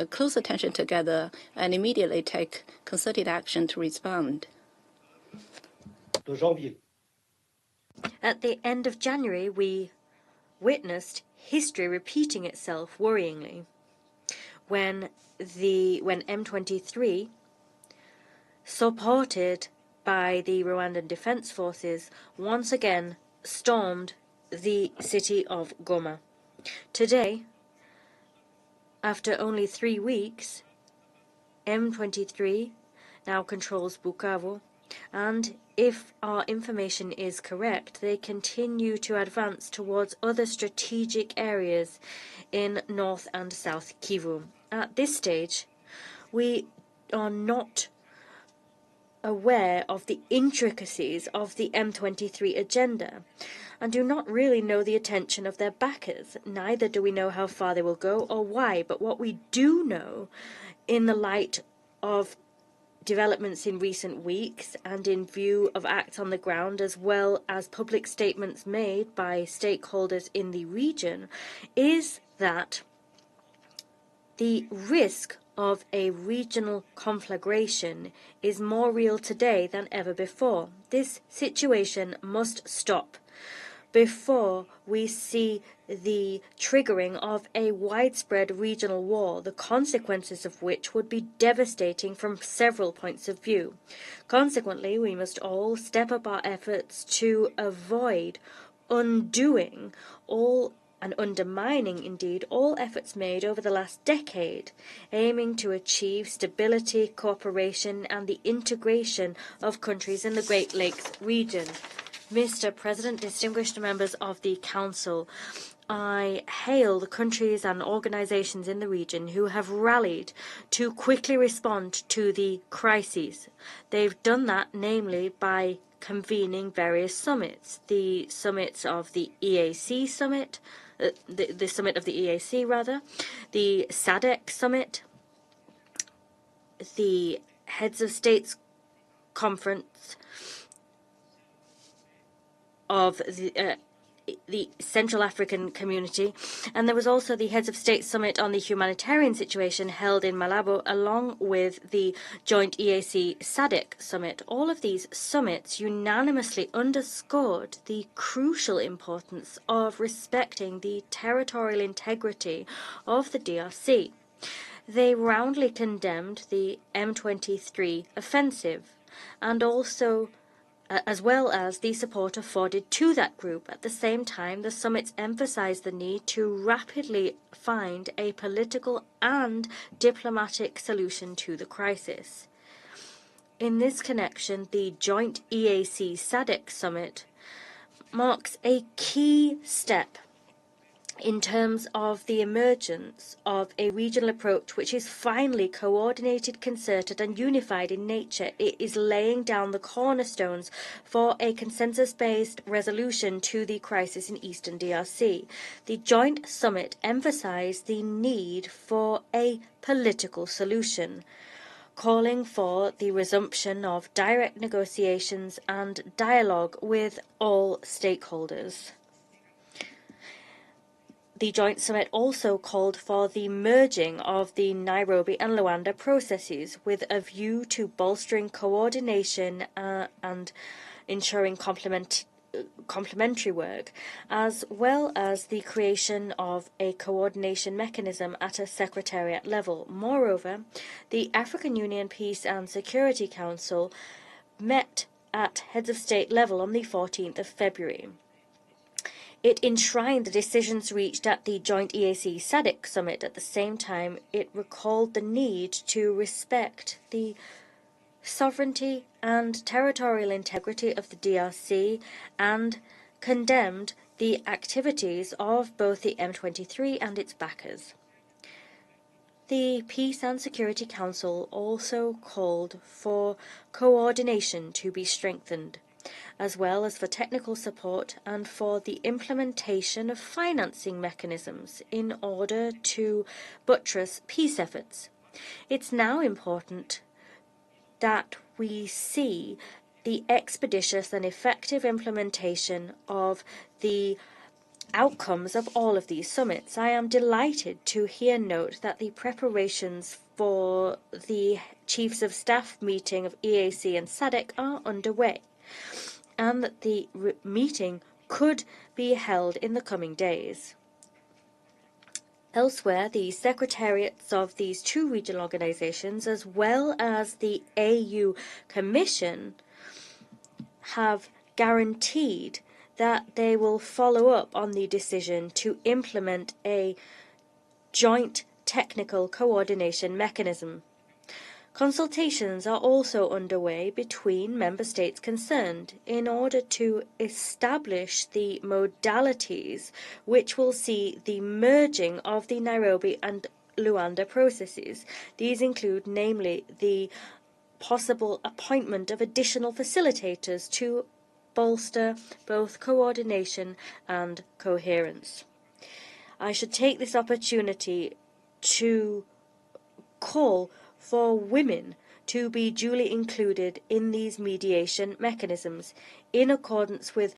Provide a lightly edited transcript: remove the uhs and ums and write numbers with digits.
close attention together and immediately take concerted action to respond. At the end of January, we witnessed history repeating itself worryingly when M23, supported by the Rwandan Defense Forces, once again stormed the city of Goma. Today, after only 3 weeks, M23 now controls Bukavu, and if our information is correct, they continue to advance towards other strategic areas in North and South Kivu. At this stage, we are not aware of the intricacies of the M23 agenda and do not really know the intention of their backers. Neither do we know how far they will go or why, but what we do know, in the light of developments in recent weeks and in view of acts on the ground as well as public statements made by stakeholders in the region, is that the risk of a regional conflagration is more real today than ever before. This situation must stop before we see the triggering of a widespread regional war, the consequences of which would be devastating from several points of view. Consequently, we must all step up our efforts to avoid undoing and undermining, indeed, all efforts made over the last decade, aiming to achieve stability, cooperation, and the integration of countries in the Great Lakes region. Mr. President, distinguished members of the Council, I hail the countries and organizations in the region who have rallied to quickly respond to the crises. They've done that, namely, by convening various summits. The summits of the EAC summit, the summit of the EAC, rather, the SADC summit, the Heads of States Conference of the Central African Community, and there was also the Heads of State Summit on the Humanitarian Situation held in Malabo, along with the joint EAC-SADC Summit. All of these summits unanimously underscored the crucial importance of respecting the territorial integrity of the DRC. They roundly condemned the M23 offensive and also as well as the support afforded to that group. At the same time, the summits emphasized the need to rapidly find a political and diplomatic solution to the crisis. In this connection, the joint EAC-SADC summit marks a key step in terms of the emergence of a regional approach which is finally coordinated, concerted and unified in nature. It is laying down the cornerstones for a consensus-based resolution to the crisis in Eastern DRC. The joint summit emphasized the need for a political solution, calling for the resumption of direct negotiations and dialogue with all stakeholders. The joint summit also called for the merging of the Nairobi and Luanda processes with a view to bolstering coordination and ensuring complementary work, as well as the creation of a coordination mechanism at a secretariat level. Moreover, the African Union Peace and Security Council met at heads of state level on the 14th of February. It enshrined the decisions reached at the joint EAC-SADC summit. At the same time, it recalled the need to respect the sovereignty and territorial integrity of the DRC and condemned the activities of both the M23 and its backers. The Peace and Security Council also called for coordination to be strengthened, as well as for technical support and for the implementation of financing mechanisms in order to buttress peace efforts. It's now important that we see the expeditious and effective implementation of the outcomes of all of these summits. I am delighted to here note that the preparations for the Chiefs of Staff meeting of EAC and SADC are underway, and that the meeting could be held in the coming days. Elsewhere, the secretariats of these two regional organizations, as well as the AU Commission, have guaranteed that they will follow up on the decision to implement a joint technical coordination mechanism. Consultations are also underway between member states concerned in order to establish the modalities which will see the merging of the Nairobi and Luanda processes. These include namely the possible appointment of additional facilitators to bolster both coordination and coherence. I should take this opportunity to call for women to be duly included in these mediation mechanisms in accordance with